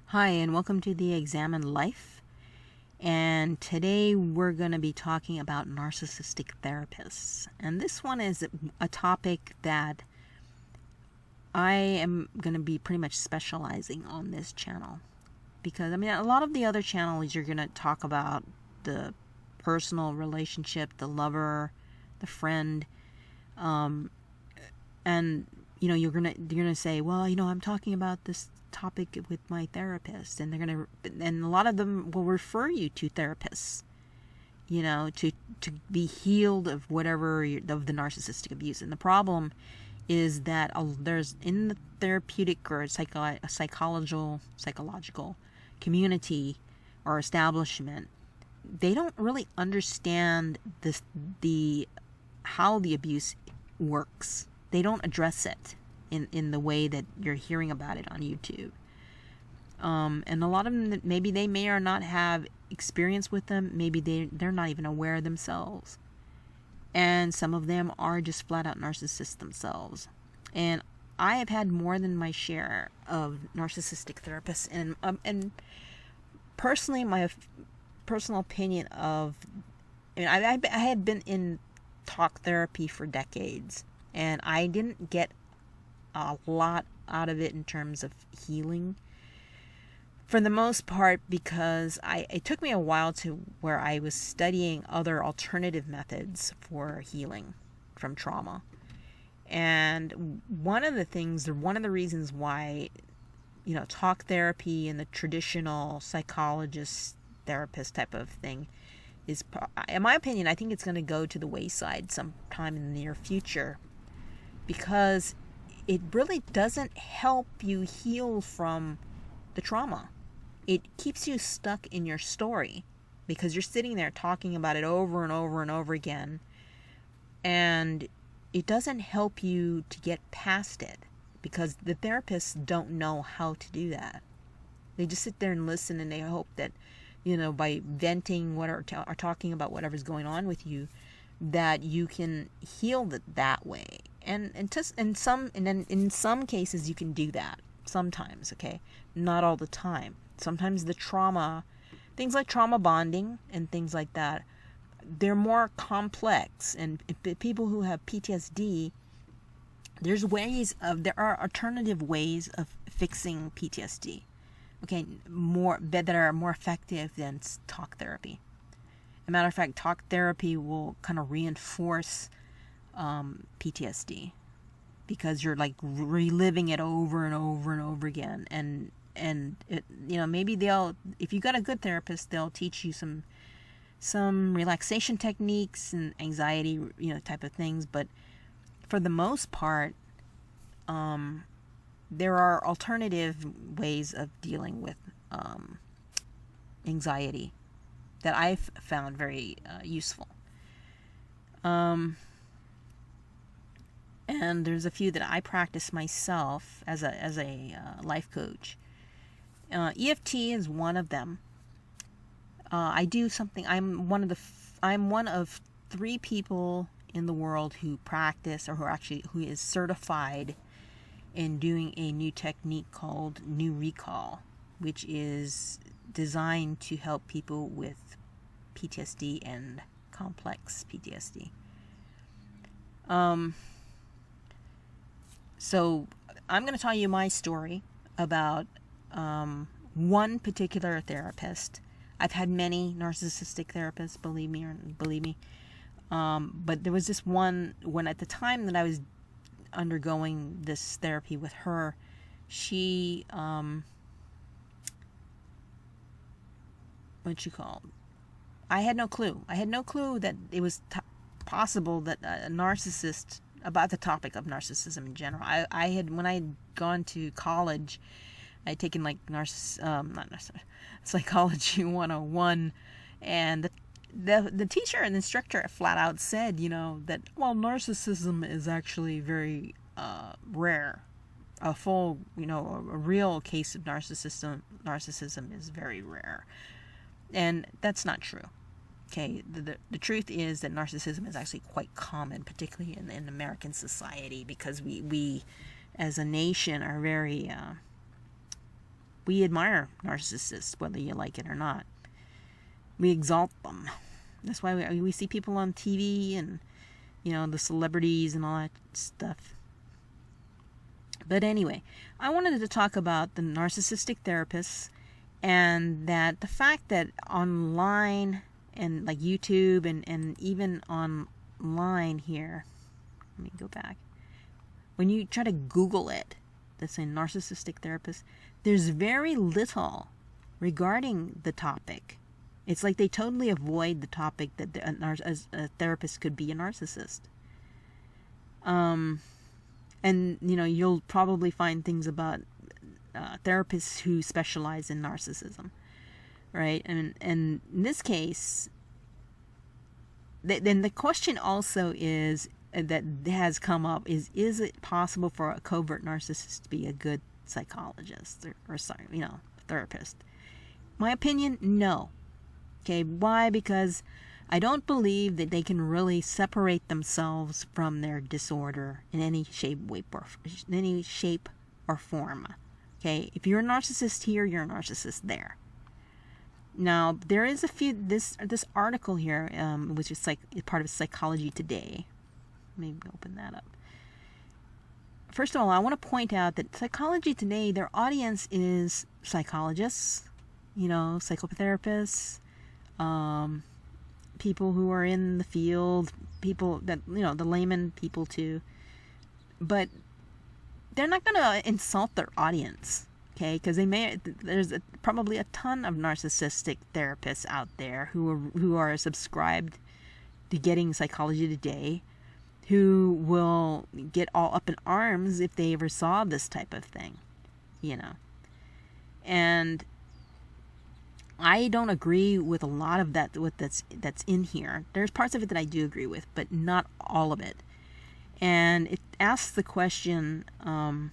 Hi, and welcome to the Examined Life. And today we're going to be talking about narcissistic therapists. And this one is a topic that I am going to be pretty much specializing on this channel. Because, a lot of the other channels you're going to talk about the personal relationship, the lover, the friend, and you're gonna say, well, I'm talking about this topic with my therapist, and and a lot of them will refer you to therapists, to be healed of whatever of the narcissistic abuse. And the problem is that there's in the therapeutic or psychological community or establishment, they don't really understand how the abuse works. They don't address it in the way that you're hearing about it on YouTube. And a lot of them, maybe they may or not have experience with them. Maybe they're not even aware themselves. And some of them are just flat out narcissists themselves. And I have had more than my share of narcissistic therapists. And personally, my personal opinion of, I had been in talk therapy for decades, and I didn't get a lot out of it in terms of healing, for the most part, because it took me a while to where I was studying other alternative methods for healing from trauma. And one of the reasons why, talk therapy and the traditional psychologist therapist type of thing is, in my opinion, I think it's going to go to the wayside sometime in the near future, because it really doesn't help you heal from the trauma. It keeps you stuck in your story because you're sitting there talking about it over and over and over again, and it doesn't help you to get past it because the therapists don't know how to do that. They just sit there and listen, and they hope that, by venting or talking about whatever's going on with you, that you can heal it that way. And in some cases you can do that. Sometimes, okay? Not all the time. Sometimes the trauma, things like trauma bonding and things like that, they're more complex. And people who have PTSD, there are alternative ways of fixing PTSD. Okay, that are more effective than talk therapy. As a matter of fact, talk therapy will kind of reinforce PTSD because you're like reliving it over and over and over again. And it, maybe if you got a good therapist, they'll teach you some relaxation techniques and anxiety, type of things. But for the most part, there are alternative ways of dealing with anxiety that I've found very useful. And there's a few that I practice myself as a life coach. EFT is one of them. I do something. I'm one of 3 people in the world who practice, or who is certified in doing a new technique called New Recall, which is designed to help people with PTSD and complex PTSD. So I'm going to tell you my story about one particular therapist. I've had many narcissistic therapists, believe me. But there was this one, when at the time that I was undergoing this therapy with her, she I had no clue that it was possible that a narcissist, about the topic of narcissism in general. I had, when I had gone to college, I had taken like Psychology 101, and the teacher and instructor flat out said, that, well, narcissism is actually very rare. A real case of narcissism is very rare. And that's not true. Okay, the truth is that narcissism is actually quite common, particularly in American society, because we as a nation are very We admire narcissists, whether you like it or not. We exalt them. That's why we see people on TV and, the celebrities and all that stuff. But anyway, I wanted to talk about the narcissistic therapists, and that the fact that online and like YouTube and even online here, let me go back. When you try to Google it, that's a narcissistic therapist, there's very little regarding the topic. It's like they totally avoid the topic that a therapist could be a narcissist. And, you'll probably find things about therapists who specialize in narcissism, right? And in this case, then the question also is, that has come up, is it possible for a covert narcissist to be a good psychologist or therapist? My opinion, no. Okay, why? Because I don't believe that they can really separate themselves from their disorder in any shape or form. Okay, if you're a narcissist here, you're a narcissist there. Now, there is this article here, which is part of Psychology Today. Let me open that up. First of all, I want to point out that Psychology Today, their audience is psychologists, psychotherapists, people who are in the field, people that, the layman people too. But they're not going to insult their audience, okay? Because there's probably a ton of narcissistic therapists out there who are subscribed to Getting Psychology Today, who will get all up in arms if they ever saw this type of thing, And I don't agree with a lot of that's in here. There's parts of it that I do agree with, but not all of it. And it asks the question, the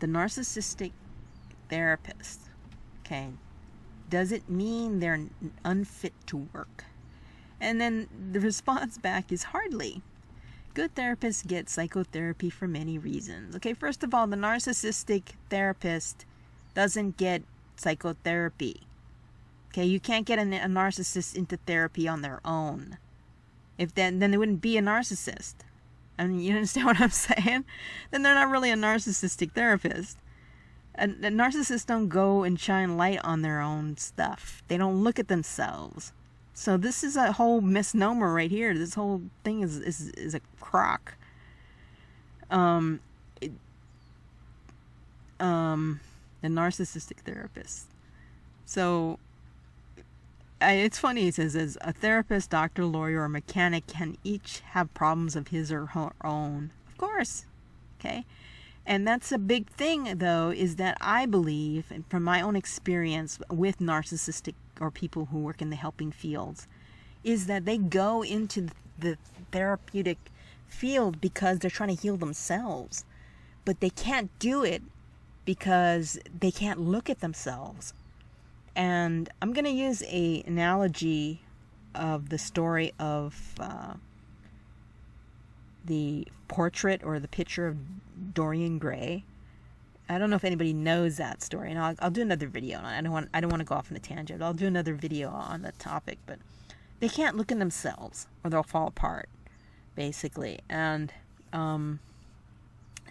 narcissistic therapist, okay, does it mean they're unfit to work? And then the response back is hardly. Good therapists get psychotherapy for many reasons. Okay, first of all, the narcissistic therapist doesn't get psychotherapy. Okay, you can't get a narcissist into therapy on their own. If then they wouldn't be a narcissist. I mean, you understand what I'm saying? Then they're not really a narcissistic therapist. And narcissists don't go and shine light on their own stuff. They don't look at themselves. So this is a whole misnomer right here. This whole thing is a crock. The narcissistic therapist. So it's funny. It says, as a therapist, doctor, lawyer, or mechanic can each have problems of his or her own. Of course. Okay. And that's a big thing, though, is that I believe, and from my own experience with narcissistic or people who work in the helping fields, is that they go into the therapeutic field because they're trying to heal themselves. But they can't do it because they can't look at themselves. And I'm going to use an analogy of the story of the portrait or the picture of Dorian Gray. I don't know if anybody knows that story, and I'll do another video on it. I don't want to go off on a tangent. I'll do another video on the topic, but they can't look at themselves or they'll fall apart, basically. And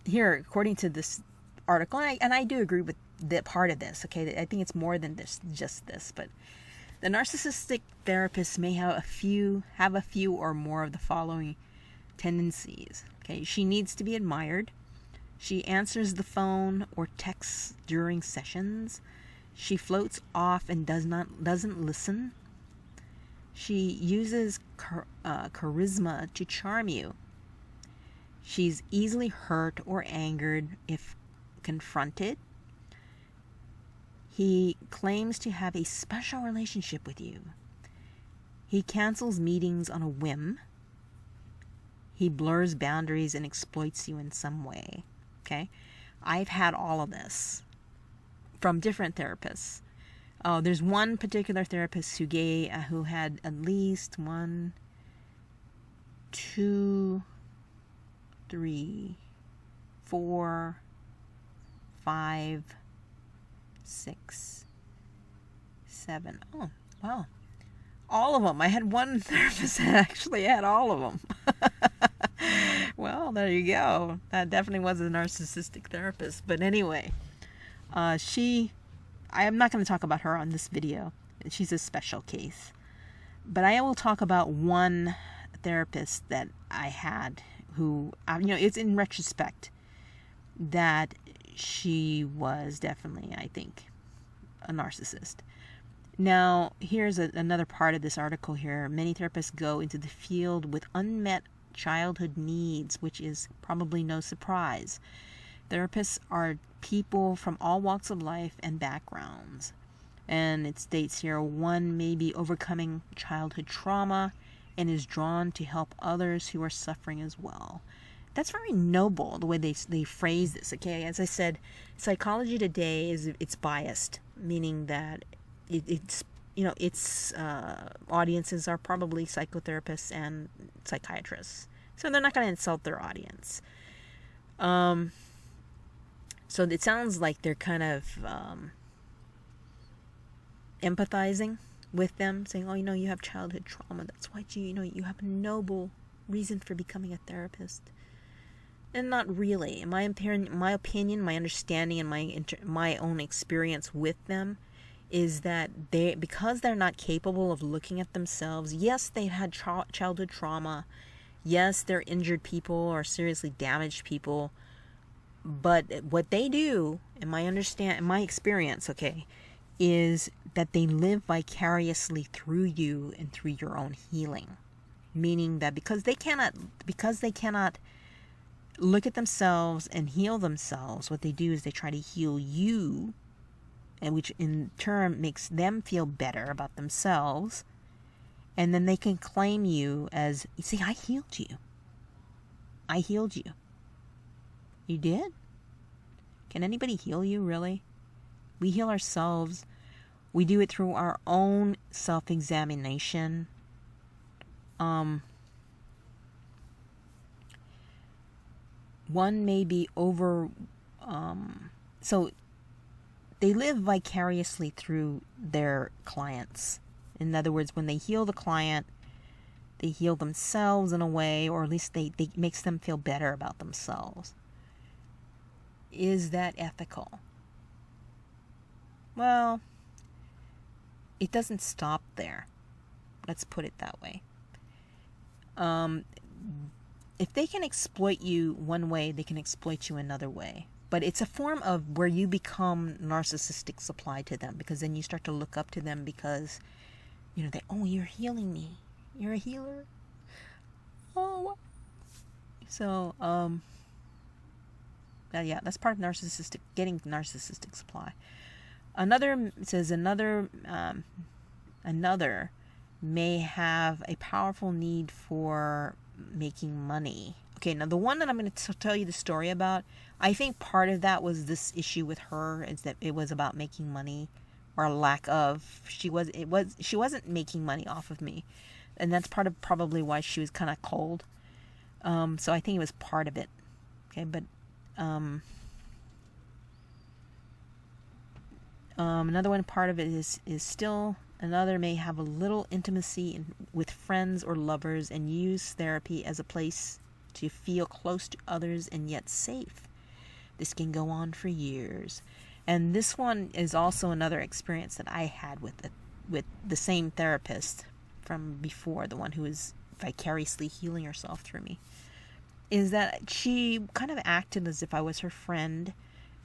here, according to this article, and I do agree with that part of this. Okay, I think it's more than just this, but the narcissistic therapist may have a few or more of the following tendencies. Okay, she needs to be admired. She answers the phone or texts during sessions. She floats off and doesn't listen. She uses charisma to charm you. She's easily hurt or angered if confronted. He claims to have a special relationship with you. He cancels meetings on a whim. He blurs boundaries and exploits you in some way. Okay? I've had all of this from different therapists. There's one particular therapist who had at least 1, 2, 3, 4, 5, 6, 7. Oh, wow. All of them. I had one therapist that actually had all of them. Well, there you go. That definitely was a narcissistic therapist. But anyway, I am not going to talk about her on this video. She's a special case. But I will talk about one therapist that I had who, it's in retrospect that she was definitely, I think, a narcissist. Now, here's another part of this article here. Many therapists go into the field with unmet childhood needs, which is probably no surprise. Therapists are people from all walks of life and backgrounds. And it states here, one may be overcoming childhood trauma and is drawn to help others who are suffering as well. That's very noble, the way they phrase this, okay? As I said, psychology today it's biased, meaning that its audiences are probably psychotherapists and psychiatrists. So they're not going to insult their audience. So it sounds like they're kind of empathizing with them, saying, oh, you have childhood trauma. That's why you have a noble reason for becoming a therapist. And not really. In my opinion, my understanding, and my own experience with them is that because they're not capable of looking at themselves. Yes, they've had childhood trauma. Yes, they're injured people or seriously damaged people. But what they do, in my experience, okay, is that they live vicariously through you and through your own healing. Meaning that because they cannot look at themselves and heal themselves, what they do is they try to heal you, and which in turn makes them feel better about themselves, and then they can claim you as, you see, I healed you. I healed you. You did? Can anybody heal you, really? We heal ourselves. We do it through our own self-examination. One may be so they live vicariously through their clients. In other words, when they heal the client, they heal themselves in a way, or at least they makes them feel better about themselves. Is that ethical? Well, it doesn't stop there. Let's put it that way. If they can exploit you one way, they can exploit you another way. But it's a form of where you become narcissistic supply to them, because then you start to look up to them because, you're healing me. You're a healer. Oh. So, yeah, that's part of getting narcissistic supply. Another may have a powerful need for making money. Okay, now the one that I'm going to tell you the story about, I think part of that was this issue with her, is that it was about making money, or lack of. She wasn't making money off of me, and that's part of probably why she was kind of cold. So I think it was part of it. Okay, but another one part of it is still. Another may have a little intimacy with friends or lovers and use therapy as a place to feel close to others and yet safe. This can go on for years. And this one is also another experience that I had with the same therapist from before, the one who was vicariously healing herself through me, is that she kind of acted as if I was her friend.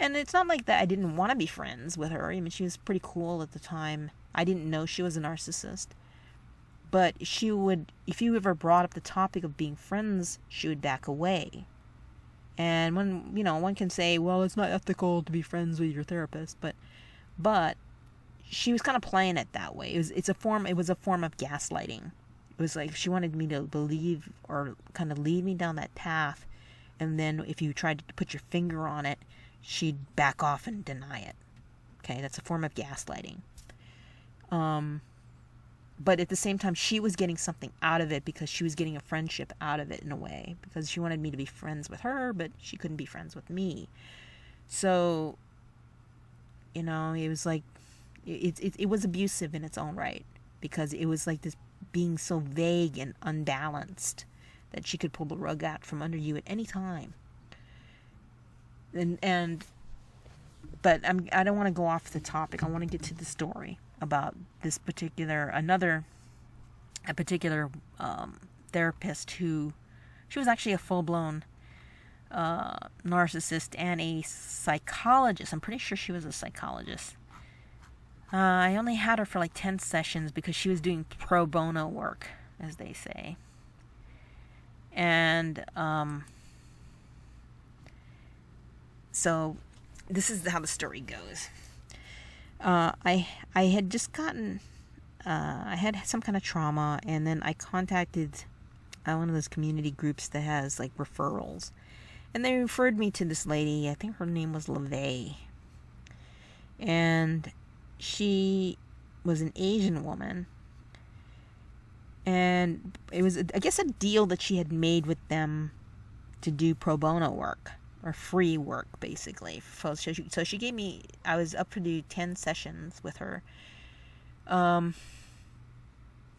And it's not like that I didn't want to be friends with her. I mean, she was pretty cool at the time. I didn't know she was a narcissist. But she would, if you ever brought up the topic of being friends, she would back away. And one can say, well, it's not ethical to be friends with your therapist, but she was kind of playing it that way. It was a form of gaslighting. It was like she wanted me to believe or kind of lead me down that path, and then if you tried to put your finger on it, she'd back off and deny it. Okay, that's a form of gaslighting. But at the same time, she was getting something out of it because she was getting a friendship out of it in a way, because she wanted me to be friends with her, but she couldn't be friends with me. So it was like, it was abusive in its own right, because it was like this being so vague and unbalanced that she could pull the rug out from under you at any time. But I don't want to go off the topic. I want to get to the story about this particular therapist who, she was actually a full-blown narcissist and a psychologist. I'm pretty sure she was a psychologist. I only had her for like 10 sessions because she was doing pro bono work, as they say. And so this is how the story goes. I had just gotten, I had some kind of trauma, and then I contacted one of those community groups that has like referrals, and they referred me to this lady. I think her name was LaVey, and she was an Asian woman, and it was, I guess, a deal that she had made with them to do pro bono work, or free work, basically. So she gave me, I was up to do 10 sessions with her. And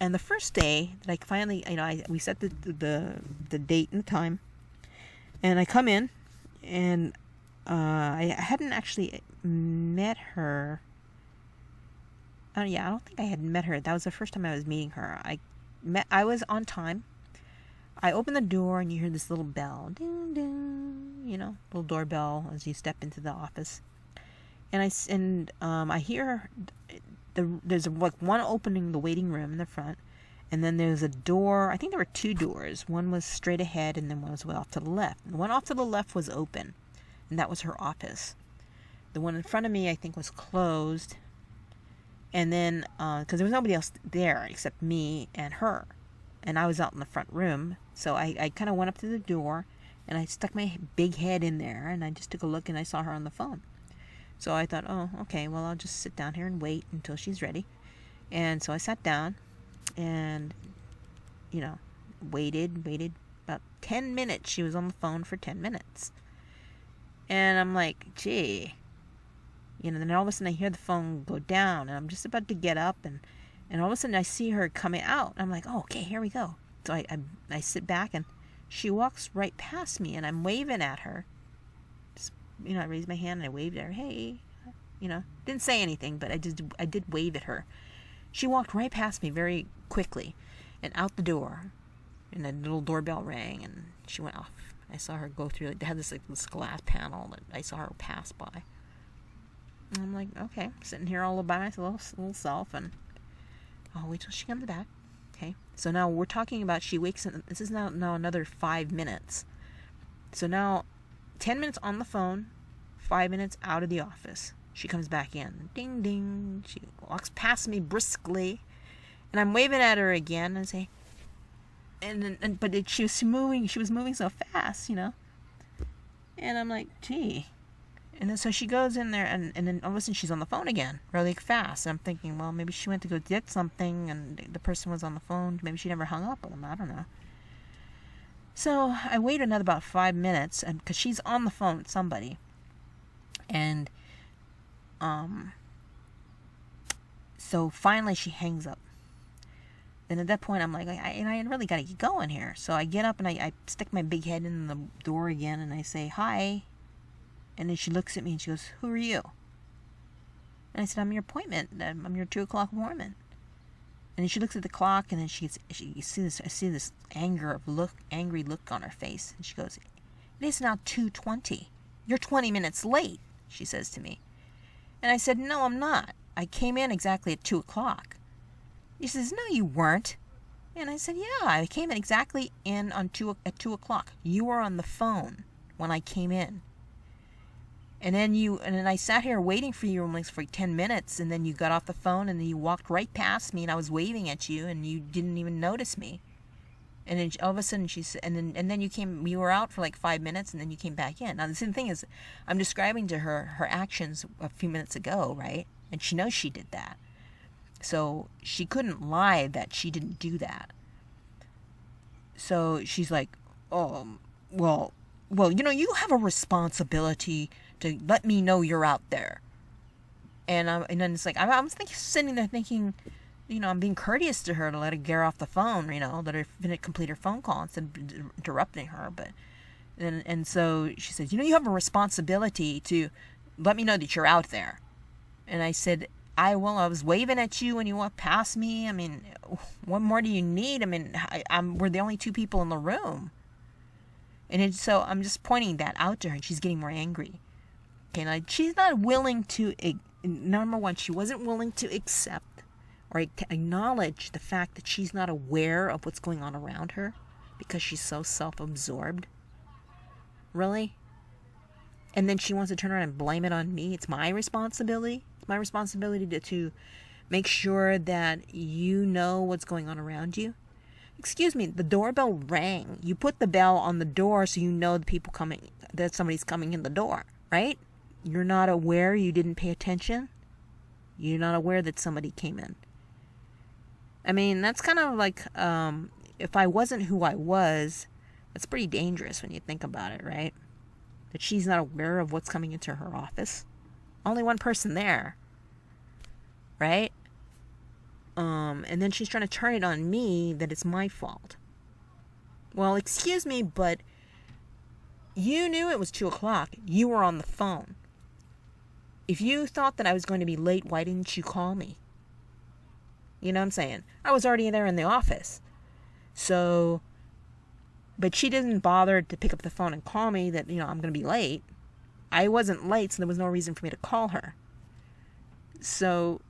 the first day that I finally, we set the date and time, and I come in, and I hadn't actually met her. I don't think I had met her. That was the first time I was meeting her. I was on time. I opened the door, and you hear this little bell, ding ding, little doorbell as you step into the office. And I hear there's like one opening the waiting room in the front, and then there's a door. I think there were two doors. One was straight ahead, and then one was way off to the left. And the one off to the left was open, and that was her office. The one in front of me, I think, was closed. And then, because there was nobody else there except me and her, and I was out in the front room, so I kind of went up to the door, and I stuck my big head in there, and I just took a look, and I saw her on the phone. So I thought, oh, okay, well, I'll just sit down here and wait until she's ready. And so I sat down, and, waited about 10 minutes. She was on the phone for 10 minutes. And I'm like, gee. Then all of a sudden I hear the phone go down, and I'm just about to get up, and all of a sudden I see her coming out. I'm like, oh, okay, here we go. So I sit back, and she walks right past me, and I'm waving at her. Just, I raised my hand, and I waved at her. Hey, didn't say anything, but I did wave at her. She walked right past me very quickly, and out the door, and the little doorbell rang, and she went off. I saw her go through. They had this glass panel that I saw her pass by. And I'm like, okay, sitting here all by my little self, and I'll wait till she comes back. Okay, so now we're talking about, she wakes up. This is now another 5 minutes. So now 10 minutes on the phone, 5 minutes out of the office. She comes back in. Ding, ding. She walks past me briskly, and I'm waving at her again and say, but she was moving so fast, And I'm like, gee. And then so she goes in there, and then all of a sudden she's on the phone again, really fast. And I'm thinking, well, maybe she went to go get something, and the person was on the phone. Maybe she never hung up with him. I don't know. So I wait another about 5 minutes, and because she's on the phone with somebody, and so finally she hangs up. And at that point, I'm like, I really got to get going here. So I get up, and I stick my big head in the door again, and I say, hi. And then she looks at me, and she goes, who are you? And I said, I'm your appointment. I'm your 2 o'clock appointment. And then she looks at the clock, and then I see this angry look on her face. And she goes, it is now 2:20. You're 20 minutes late, she says to me. And I said, no, I'm not. I came in exactly at 2 o'clock. She says, no, you weren't. And I said, yeah, I came in exactly at 2 o'clock. You were on the phone when I came in. And then I sat here waiting for you for 10 minutes, and then you got off the phone, and then you walked right past me, and I was waving at you, and you didn't even notice me. And then all of a sudden and then you were out for like 5 minutes, and then you came back in. Now the same thing is, I'm describing to her actions a few minutes ago, right? And she knows she did that. So she couldn't lie that she didn't do that. So she's like, oh, well, you have a responsibility to let me know you're out there. And then it's like, I was sitting there thinking, I'm being courteous to her to let her get off the phone, let her complete her phone call instead of interrupting her. And so she says, you have a responsibility to let me know that you're out there. And I said, I was waving at you when you walked past me. I mean, what more do you need? I mean, we're the only two people in the room. And so I'm just pointing that out to her, and she's getting more angry. Okay, now she's not willing to, number one, she wasn't willing to accept or acknowledge the fact that she's not aware of what's going on around her because she's so self-absorbed. Really? And then she wants to turn around and blame it on me. It's my responsibility. It's my responsibility to make sure that you know what's going on around you. Excuse me, the doorbell rang. You put the bell on the door so you know that somebody's coming in the door, right? You're not aware, you didn't pay attention. You're not aware that somebody came in. I mean, that's kind of like, if I wasn't who I was, that's pretty dangerous when you think about it, right? That she's not aware of what's coming into her office. Only one person there, right? And then she's trying to turn it on me that it's my fault. Well, excuse me, but you knew it was 2 o'clock. You were on the phone. If you thought that I was going to be late, why didn't you call me? You know what I'm saying? I was already there in the office. So, but she didn't bother to pick up the phone and call me that, I'm going to be late. I wasn't late, so there was no reason for me to call her. So,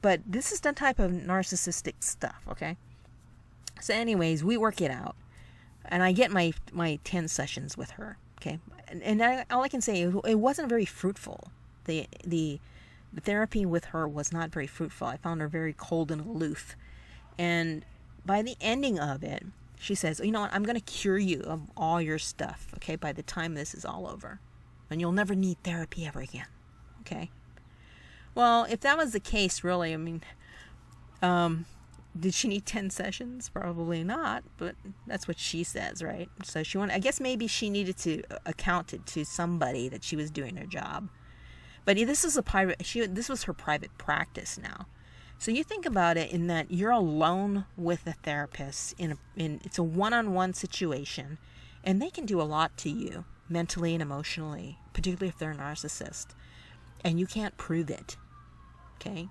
but this is the type of narcissistic stuff, okay? So anyways, we work it out. And I get my 10 sessions with her, okay? And all I can say, it wasn't very fruitful. The therapy with her was not very fruitful. I found her very cold and aloof. And by the ending of it, she says, you know what, I'm going to cure you of all your stuff, okay, by the time this is all over. And you'll never need therapy ever again, okay? Well, if that was the case, really, I mean, did she need 10 sessions? Probably not, but that's what she says, right? So I guess maybe she needed to account it to somebody that she was doing her job. But this was her private practice now. So you think about it in that you're alone with a therapist it's a one-on-one situation, and they can do a lot to you mentally and emotionally, particularly if they're a narcissist, and you can't prove it, okay?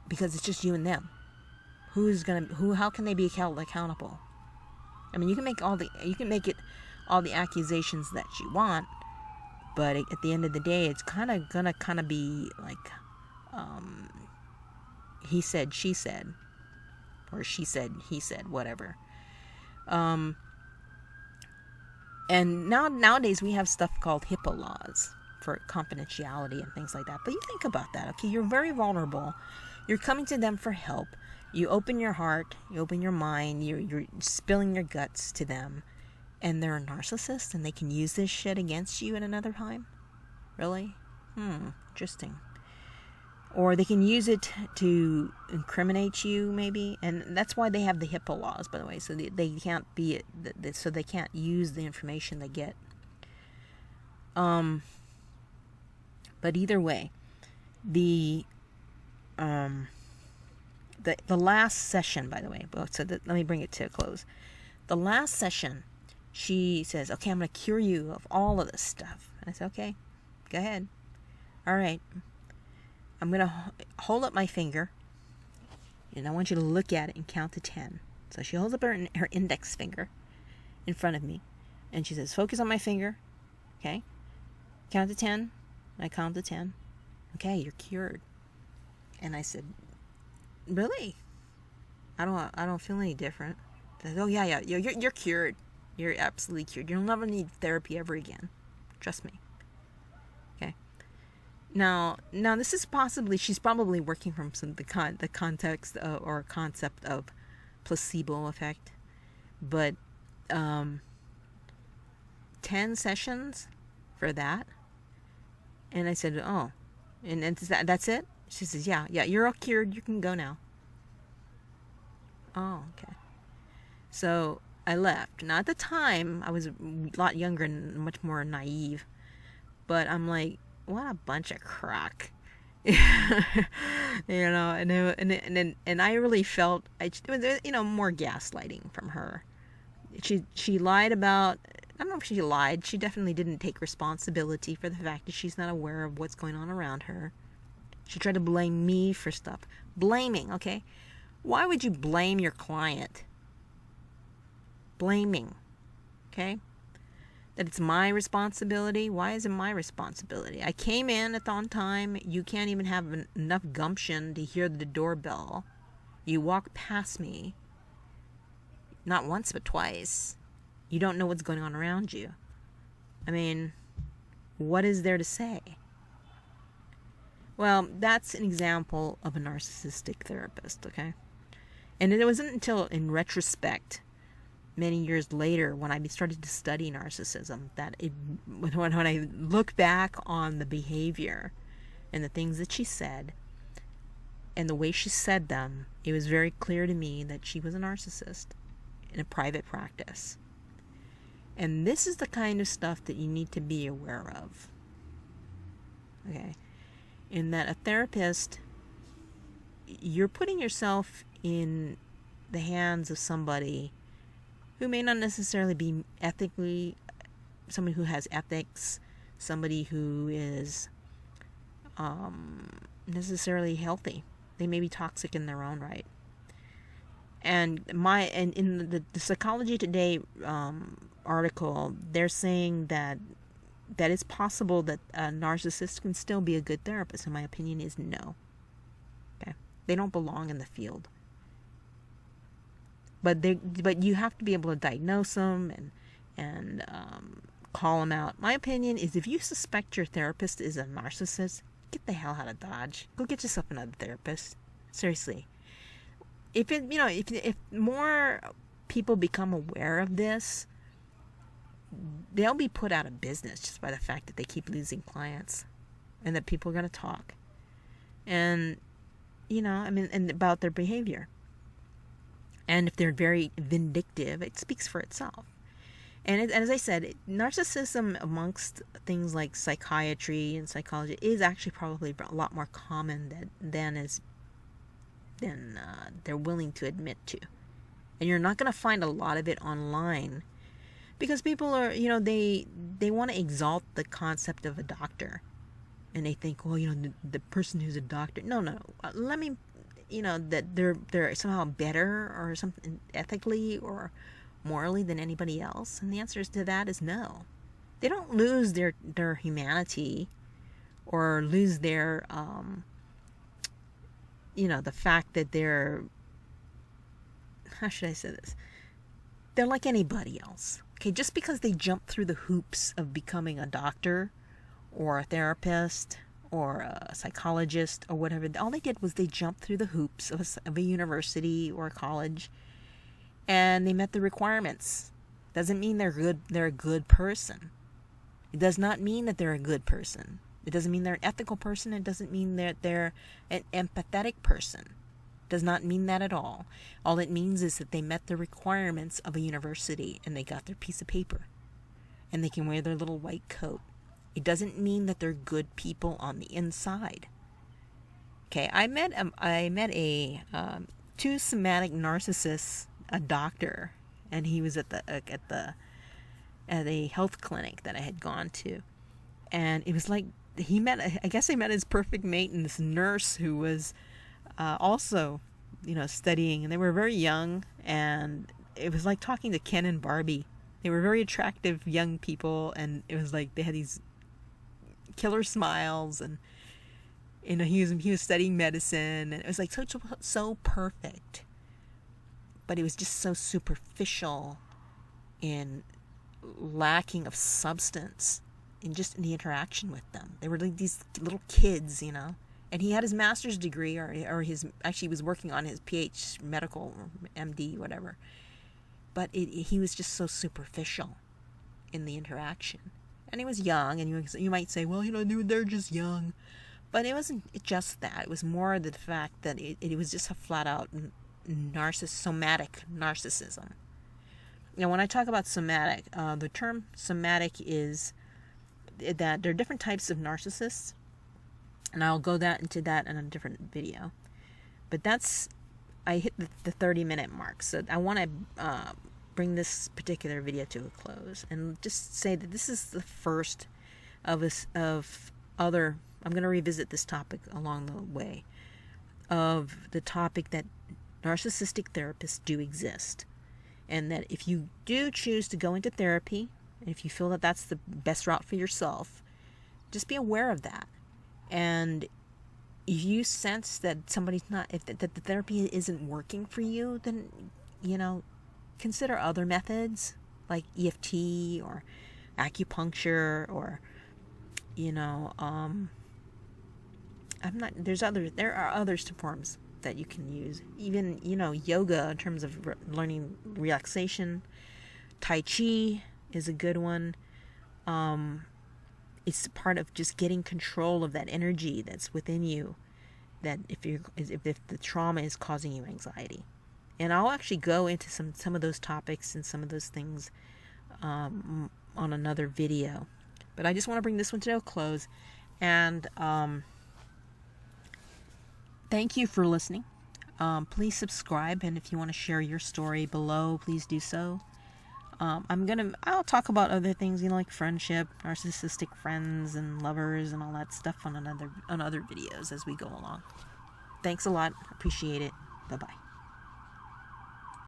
Because it's just you and them. How can they be accountable? I mean, you can make all the accusations that you want, but at the end of the day, it's gonna be like, he said, she said, or she said, he said, whatever. And nowadays we have stuff called HIPAA laws for confidentiality and things like that. But you think about that, okay? You're very vulnerable. You're coming to them for help. You open your heart, you open your mind, you're spilling your guts to them, and they're a narcissist, and they can use this shit against you at another time? Really? Interesting. Or they can use it to incriminate you, maybe, and that's why they have the HIPAA laws, by the way, so they can't so they can't use the information they get. But either way, the last session, by the way, let me bring it to a close. The last session, she says, okay, I'm going to cure you of all of this stuff. And I said, okay, go ahead. All right. I'm going to hold up my finger, and I want you to look at it and count to 10. So she holds up her index finger in front of me, and she says, focus on my finger, okay? Count to 10. I count to 10. Okay, you're cured. And I said, really? I don't feel any different. I said, oh, yeah, you're cured. You're absolutely cured. You'll never need therapy ever again. Trust me. Okay. Now this is she's probably working from the context or concept of placebo effect, but 10 sessions for that. And I said, oh, and that's it? She says, yeah, you're all cured. You can go now. Oh, okay. So I left. Now at the time, I was a lot younger and much more naive, but I'm like, what a bunch of crock. And I really felt, more gaslighting from her. She lied about, I don't know if she lied. She definitely didn't take responsibility for the fact that she's not aware of what's going on around her. She tried to blame me for stuff. Blaming, okay? Why would you blame your client? Blaming, okay? That it's my responsibility. Why is it my responsibility? I came in on time. You can't even have enough gumption to hear the doorbell. You walk past me. Not once, but twice. You don't know what's going on around you. I mean, what is there to say? Well, that's an example of a narcissistic therapist, okay? And it wasn't until in retrospect, many years later, when I started to study narcissism, that when I look back on the behavior and the things that she said and the way she said them, it was very clear to me that she was a narcissist in a private practice. And this is the kind of stuff that you need to be aware of. Okay? In that a therapist, you're putting yourself in the hands of somebody who may not necessarily be ethically, somebody who has ethics, somebody who is necessarily healthy. They may be toxic in their own right. And in the Psychology Today article, they're saying that it's possible that a narcissist can still be a good therapist. And my opinion is no. Okay, they don't belong in the field. But you have to be able to diagnose them and call them out. My opinion is, if you suspect your therapist is a narcissist, get the hell out of Dodge. Go get yourself another therapist. Seriously. If more people become aware of this, they'll be put out of business just by the fact that they keep losing clients, and that people are going to talk, and and about their behavior. And if they're very vindictive, it speaks for itself. And as I said, narcissism amongst things like psychiatry and psychology is actually probably a lot more common than they're willing to admit to. And you're not going to find a lot of it online, because people are, they want to exalt the concept of a doctor, and they think, well, the person who's a doctor. No. Let me, that they're somehow better or something ethically or morally than anybody else. And the answer to that is no. They don't lose their humanity or lose their, the fact that they're, how should I say this? They're like anybody else. Okay, just because they jump through the hoops of becoming a doctor or a therapist or a psychologist or whatever, all they did was they jumped through the hoops of a university or a college, and they met the requirements. Doesn't mean they're a good person. It does not mean that they're a good person. It doesn't mean they're an ethical person. It doesn't mean that they're an empathetic person. Does not mean that at all. All it means is that they met the requirements of a university and they got their piece of paper and they can wear their little white coat. It doesn't mean that they're good people on the inside. Okay, I met a two somatic narcissists, a doctor, and he was at a health clinic that I had gone to, and it was like he met his perfect mate and this nurse who was also, studying, and they were very young, and it was like talking to Ken and Barbie. They were very attractive young people, and it was like they had these killer smiles, and he was studying medicine, and it was like so perfect, but it was just so superficial and lacking of substance in the interaction with them. They were like these little kids, And he had his master's degree, he was working on his PH medical, MD, whatever. But he was just so superficial in the interaction. And he was young, and you might say, well, they're just young. But it wasn't just that. It was more the fact that it was just a flat-out somatic narcissism. When I talk about somatic, the term somatic is that there are different types of narcissists. And I'll go into that in a different video. But I hit the 30-minute mark. So I want to bring this particular video to a close and just say that this is the first of other, I'm going to revisit this topic along the way, of the topic that narcissistic therapists do exist. And that if you do choose to go into therapy, and if you feel that that's the best route for yourself, just be aware of that. And if you sense that that the therapy isn't working for you, then, consider other methods like EFT or acupuncture or, there are other forms that you can use. Even, yoga in terms of learning relaxation. Tai Chi is a good one. It's part of just getting control of that energy that's within you, that if the trauma is causing you anxiety. And I'll actually go into some of those topics and some of those things on another video. But I just want to bring this one to a close. And thank you for listening. Please subscribe, and if you want to share your story below, please do so. I'll talk about other things, like friendship, narcissistic friends and lovers and all that stuff on other videos as we go along. Thanks a lot. Appreciate it. Bye-bye.